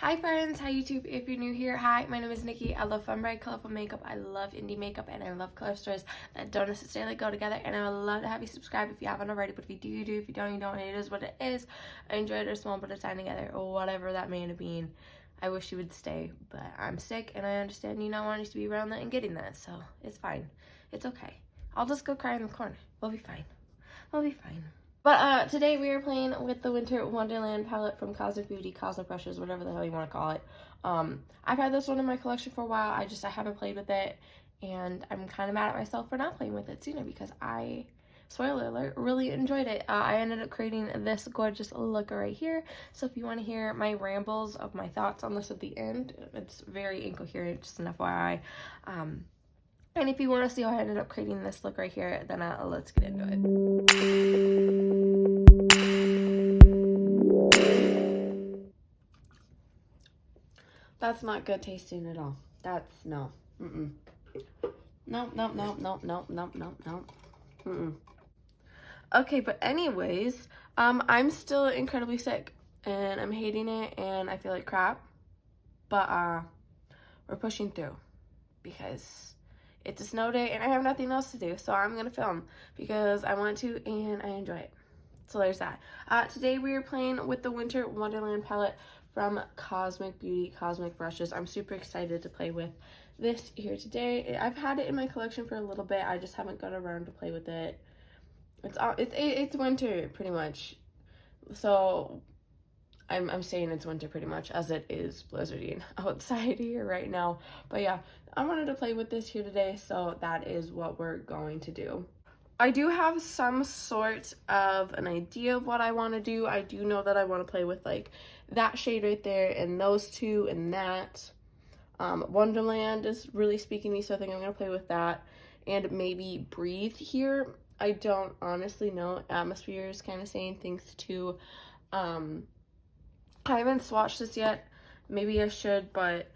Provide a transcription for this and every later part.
Hi friends, hi YouTube. If you're new here, hi, my name is Nikki. I love fun, bright, colorful makeup. I love indie makeup, and I love color stores that don't necessarily go together. And I would love to have you subscribe if you haven't already. But if you do, you do. If you don't, you don't. It is what it is. I enjoyed our small bit of time together, or whatever that may have been. I wish you would stay, but I'm sick, and I understand you not wanting to be around that and getting that. So it's fine. It's okay. I'll just go cry in the corner. We'll be fine. We'll be fine. But today we are playing with the Winter Wonderland palette from Cosmic Beauty, Cosmic Brushes, whatever the hell you want to call it. I've had this one in my collection for a while. I haven't played with it, and I'm kind of mad at myself for not playing with it sooner because I, spoiler alert, really enjoyed it. I ended up creating this gorgeous look right here. So if you want to hear my rambles of my thoughts on this at the end, it's very incoherent, just an FYI. And if you want to see how I ended up creating this look right here, then let's get into it. That's not good tasting at all. That's no. Mm-mm. Nope, nope, nope, nope, nope, nope, nope, nope. Mm-mm. Okay, but anyways, I'm still incredibly sick, and I'm hating it, and I feel like crap. But we're pushing through because it's a snow day, and I have nothing else to do, so I'm gonna film because I want to, and I enjoy it. So there's that. Today we are playing with the Winter Wonderland palette from Cosmic Beauty, Cosmic Brushes. I'm super excited to play with this here today. I've had it in my collection for a little bit. I just haven't got around to play with it. It's winter pretty much. So I'm saying it's winter pretty much as it is blizzarding outside here right now. But yeah, I wanted to play with this here today, so that is what we're going to do. I do have some sort of an idea of what I want to do. I do know that I want to play with like that shade right there and those two and that. Wonderland is really speaking to me, so I think I'm going to play with that. And maybe Breathe here. I don't honestly know. Atmosphere is kind of saying things too. I haven't swatched this yet. Maybe I should, but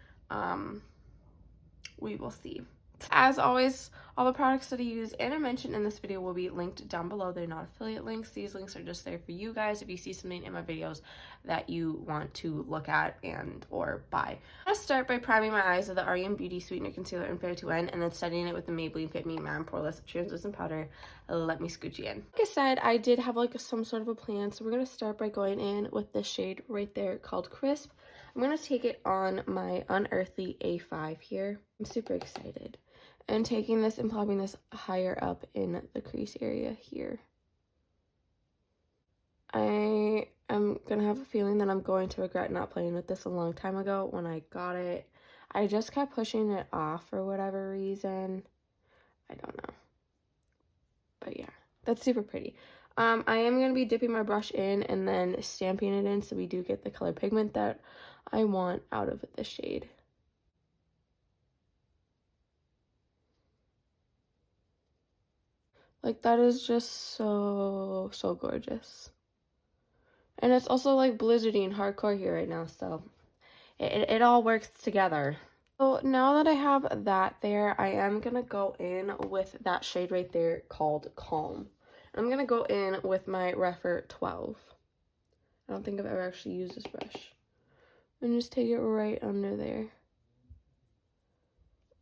we will see. As always, all the products that I use and I mentioned in this video will be linked down below. They're not affiliate links. These links are just there for you guys if you see something in my videos that you want to look at and or buy. I'm going to start by priming my eyes with the REM Beauty Sweetener Concealer in Fair to End and then setting it with the Maybelline Fit Me Matte Poreless Translucent Powder. Let me scooch you in. Like I said, I did have like some sort of a plan, so we're going to start by going in with this shade right there called Crisp. I'm going to take it on my Unearthly A5 here. I'm super excited. And taking this and plopping this higher up in the crease area here. I am going to have a feeling that I'm going to regret not playing with this a long time ago when I got it. I just kept pushing it off for whatever reason. I don't know. But yeah, that's super pretty. I am going to be dipping my brush in and then stamping it in so we do get the color pigment that I want out of the shade. Like, that is just so gorgeous. And it's also like blizzarding hardcore here right now, so it all works together. So now that I have that there, I am going to go in with that shade right there called Calm. I'm going to go in with my Refer 12. I don't think I've ever actually used this brush. And just take it right under there.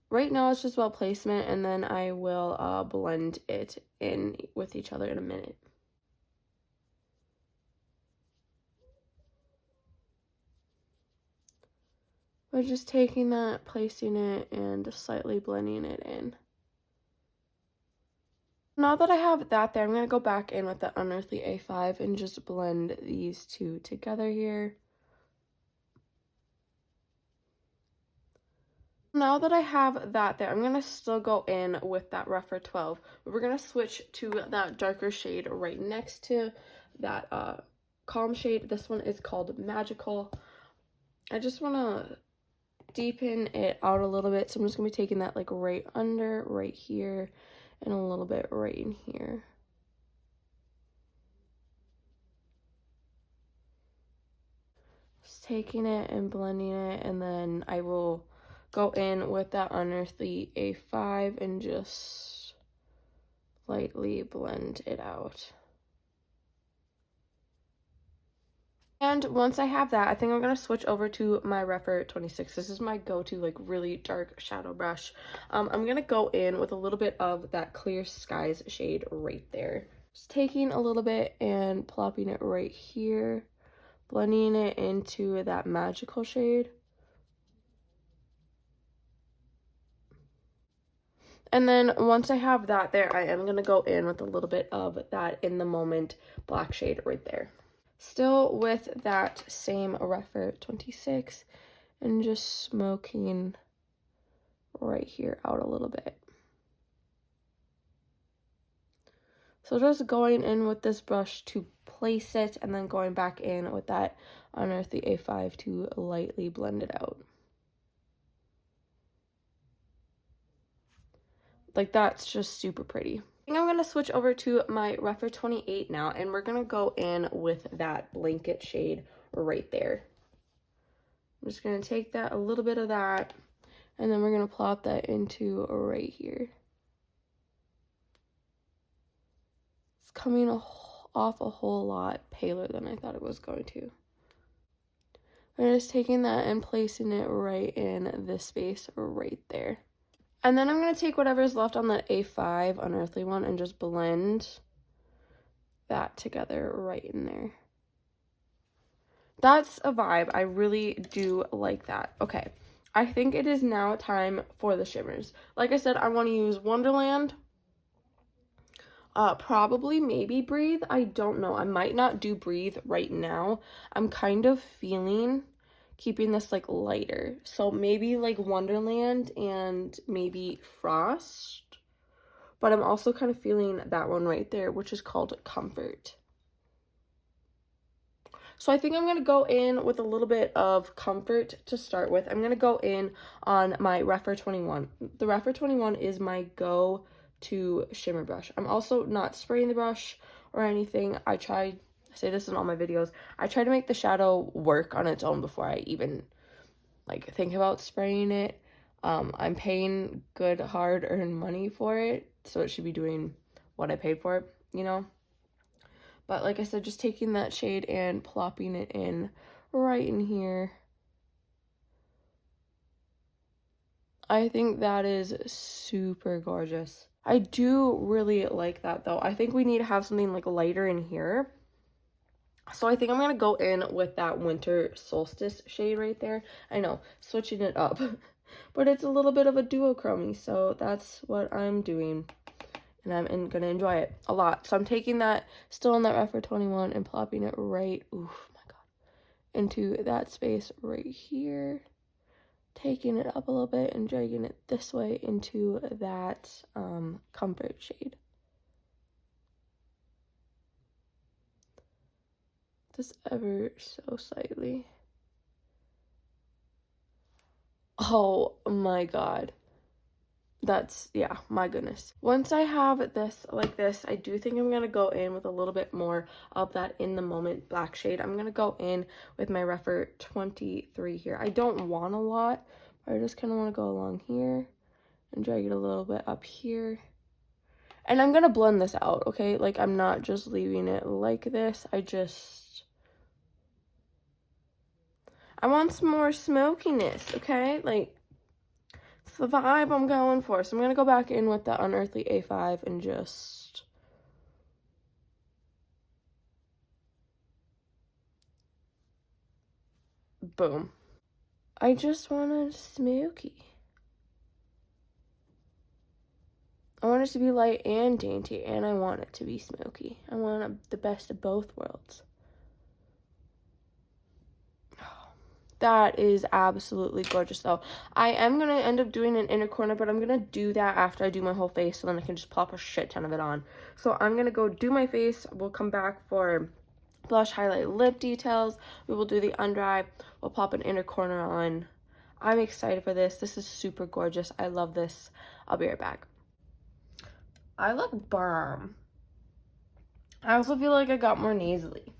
Right now it's just about placement, and then I will blend it in with each other in a minute. We're just taking that, placing it, and slightly blending it in. Now that I have that there, I'm going to go back in with the Unearthly A5 and just blend these two together here. Now that I have that there, I'm going to still go in with that Refer 12. But we're going to switch to that darker shade right next to that calm shade. This one is called Magical. I just want to deepen it out a little bit, so I'm just going to be taking that like right under, right here, and a little bit right in here. Just taking it and blending it, and then I will go in with that Unearthly A5 and just lightly blend it out. And once I have that, I think I'm going to switch over to my Refer 26. This is my go-to, like, really dark shadow brush. I'm going to go in with a little bit of that Clear Skies shade right there. Just taking a little bit and plopping it right here, blending it into that magical shade. And then once I have that there, I am going to go in with a little bit of that In the Moment black shade right there. Still with that same Refer 26 and just smoking right here out a little bit. So just going in with this brush to place it and then going back in with that Unearthly A5 to lightly blend it out. Like, that's just super pretty. I think I'm going to switch over to my Refer 28 now, and we're going to go in with that blanket shade right there. I'm just going to take that, a little bit of that, and then we're going to plop that into right here. It's coming off a whole lot paler than I thought it was going to. I'm just taking that and placing it right in this space right there. And then I'm going to take whatever's left on the A5 Unearthly one and just blend that together right in there. That's a vibe. I really do like that. Okay, I think it is now time for the shimmers. Like I said, I want to use Wonderland. Probably maybe Breathe. I don't know. I might not do Breathe right now. I'm kind of feeling keeping this like lighter. So maybe like Wonderland and maybe Frost. But I'm also kind of feeling that one right there, which is called Comfort. So I think I'm going to go in with a little bit of Comfort to start with. I'm going to go in on my Refer 21. The Refer 21 is my go-to shimmer brush. I'm also not spraying the brush or anything. I say this in all my videos, I try to make the shadow work on its own before I even like think about spraying it. I'm paying good hard-earned money for it, so it should be doing what I paid for it, you know? But like I said, just taking that shade and plopping it in right in here. I think that is super gorgeous. I do really like that though. I think we need to have something like lighter in here. So I think I'm going to go in with that Winter Solstice shade right there. I know, switching it up. But it's a little bit of a duochrome, so that's what I'm doing. And I'm going to enjoy it a lot. So I'm taking that, still in that Refer 21, and plopping it right, oof, my God, into that space right here. Taking it up a little bit and dragging it this way into that Comfort shade. Just ever so slightly. Oh my God. That's, yeah, my goodness. Once I have this like this, I do think I'm going to go in with a little bit more of that In the Moment black shade. I'm going to go in with my Refer 23 here. I don't want a lot, but I just kind of want to go along here and drag it a little bit up here. And I'm going to blend this out, okay? Like, I'm not just leaving it like this. I want some more smokiness, okay? Like, it's the vibe I'm going for. So I'm going to go back in with the Unearthly A5 and just... boom. I just want a smoky. I want it to be light and dainty, and I want it to be smoky. I want the best of both worlds. That is absolutely gorgeous, though. I am going to end up doing an inner corner, but I'm going to do that after I do my whole face, so then I can just plop a shit ton of it on. So I'm going to go do my face. We'll come back for blush, highlight, lip details. We will do the under eye. We'll pop an inner corner on. I'm excited for this. This is super gorgeous. I love this. I'll be right back. I look bomb. I also feel like I got more nasally.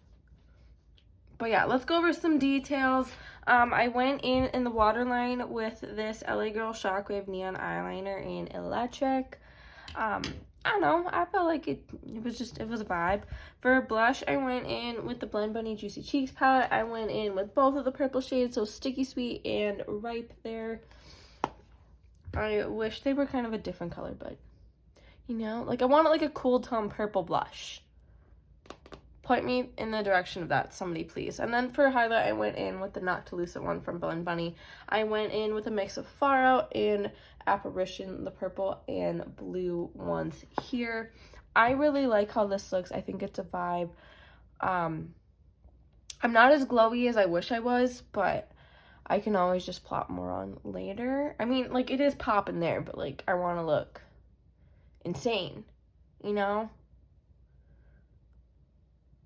But yeah, let's go over some details. I went in the waterline with this LA Girl Shockwave Neon Eyeliner in Electric. I don't know, I felt like it was a vibe. For blush, I went in with the Blend Bunny Juicy Cheeks palette. I went in with both of the purple shades, so Sticky Sweet and Ripe there. I wish they were kind of a different color, but, you know, like, I wanted, like, a cool tone purple blush. Point me in the direction of that, somebody please. And then for highlight, I went in with the Not Too Lucid one from Blend Bunny. I went in with a mix of Far Out and Apparition, the purple and blue ones here. I really like how this looks. I think it's a vibe. I'm not as glowy as I wish I was, but I can always just plop more on later. I mean, like, it is popping there, but, like, I want to look insane, you know?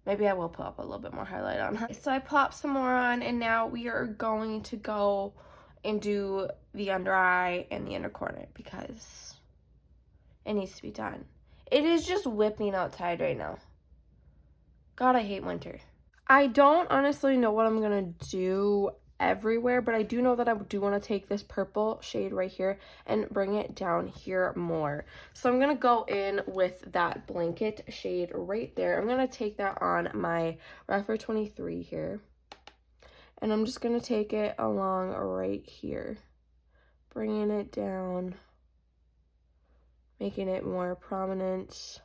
Maybe I will pop a little bit more highlight on. So I plopped some more on, and now we are going to go and do the under eye and the inner corner because it needs to be done. It is just whipping outside right now. God, I hate winter. I don't honestly know what I'm gonna do everywhere, but I do know that I do want to take this purple shade right here and bring it down here more. So I'm gonna go in with that blanket shade right there. I'm gonna take that on my Refer 23 here, and I'm just gonna take it along right here, bringing it down, making it more prominent,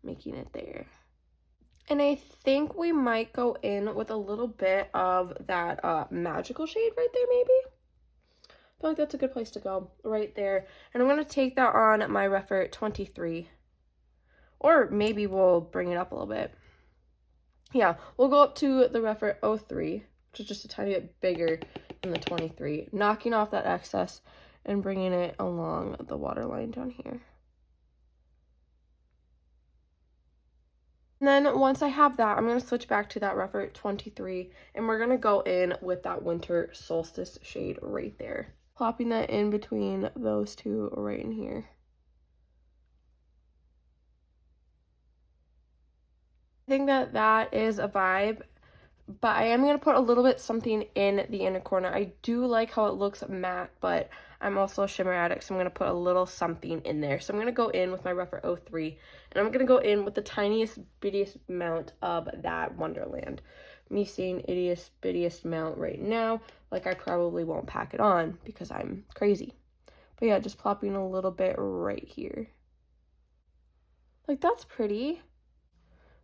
making it there. And I think we might go in with a little bit of that magical shade right there, maybe. I feel like that's a good place to go, right there. And I'm going to take that on my Refer 23. Or maybe we'll bring it up a little bit. Yeah, we'll go up to the Refer 03, which is just a tiny bit bigger than the 23. Knocking off that excess and bringing it along the waterline down here. And then once I have that, I'm going to switch back to that Refer 23, and we're going to go in with that Winter Solstice shade right there. Plopping that in between those two right in here. I think that that is a vibe, but I am going to put a little bit something in the inner corner. I do like how it looks matte, but I'm also a shimmer addict, so I'm going to put a little something in there. So I'm going to go in with my Refer 03, and I'm going to go in with the tiniest, bittiest amount of that Wonderland. Me saying ittiest, bittiest amount right now, like I probably won't pack it on because I'm crazy. But yeah, just plopping a little bit right here. Like, that's pretty.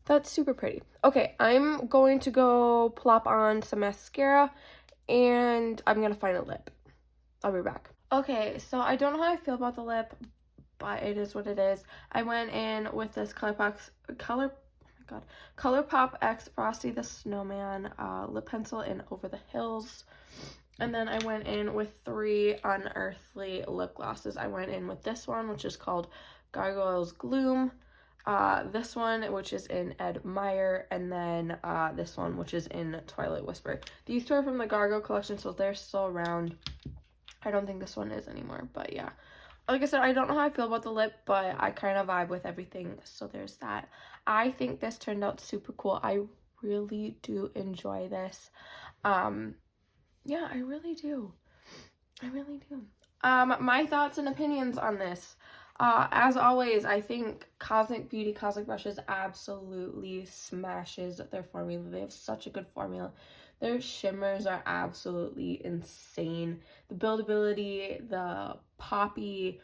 That's super pretty. Okay, I'm going to go plop on some mascara, and I'm going to find a lip. I'll be back. Okay, so I don't know how I feel about the lip, but it is what it is. I went in with this ColourPop X Frosty the Snowman lip pencil in Over the Hills. And then I went in with 3 unearthly lip glosses. I went in with this one, which is called Gargoyle's Gloom. This one, which is in Admire, and then this one, which is in Twilight Whisper. These two are from the Gargoyle collection, so they're still around. I don't think this one is anymore, but yeah. Like I said, I don't know how I feel about the lip, but I kind of vibe with everything, so there's that. I think this turned out super cool. I really do enjoy this. Yeah, I really do. I really do. My thoughts and opinions on this. As always, I think Cosmic Beauty Cosmic Brushes absolutely smashes their formula. They have such a good formula. Their shimmers are absolutely insane. The buildability, the poppy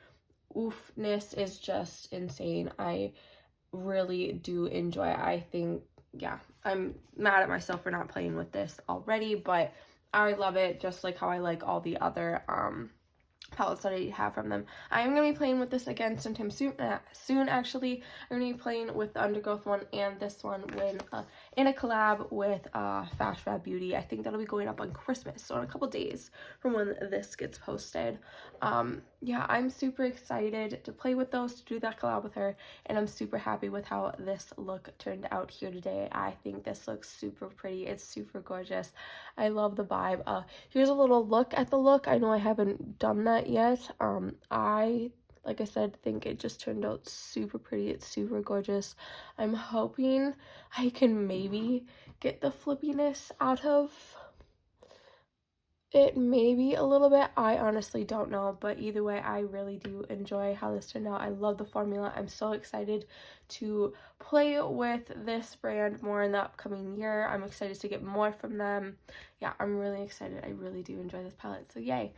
oofness is just insane. I really do enjoy it. I think, yeah, I'm mad at myself for not playing with this already, but I love it just like how I like all the other palettes that I have from them. I'm going to be playing with this again sometime soon actually. I'm going to be playing with the Undergrowth one and this one when in a collab with Fash Fab Beauty. I think that'll be going up on Christmas, so in a couple days from when this gets posted. Yeah, I'm super excited to play with those, to do that collab with her, and I'm super happy with how this look turned out here today. I think this looks super pretty. It's super gorgeous. I love the vibe. Here's a little look at the look. I know I haven't done that yet. Like I said, think it just turned out super pretty. It's super gorgeous. I'm hoping I can maybe get the flippiness out of it may be a little bit. I honestly don't know, but either way, I really do enjoy how this turned out. I love the formula. I'm so excited to play with this brand more in the upcoming year. I'm excited to get more from them. Yeah, I'm really excited. I really do enjoy this palette. So yay.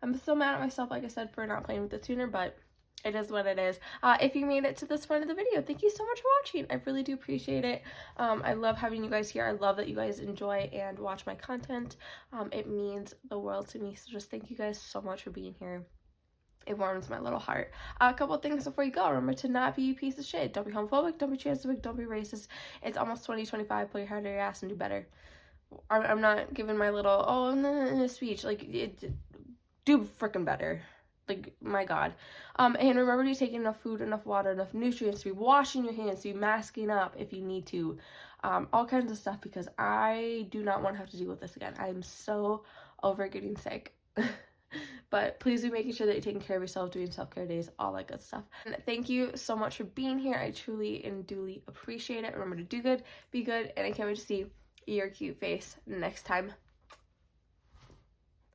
I'm so mad at myself, like I said, for not playing with the tuner, but it is what it is. If you made it to this point of the video, thank you so much for watching. I really do appreciate it. I love having you guys here. I love that you guys enjoy and watch my content. It means the world to me. So just thank you guys so much for being here. It warms my little heart. A couple things before you go. Remember to not be a piece of shit. Don't be homophobic. Don't be transphobic. Don't be racist. It's almost 2025. Put your head in your ass and do better. I'm not giving my little speech. Like, do freaking better. Like, my God. And remember to take enough food, enough water, enough nutrients, to be washing your hands, to be masking up if you need to. All kinds of stuff, because I do not want to have to deal with this again. I'm so over getting sick. But please be making sure that you're taking care of yourself, doing self-care days, all that good stuff. And thank you so much for being here. I truly and duly appreciate it. Remember to do good, be good, and I can't wait to see your cute face next time.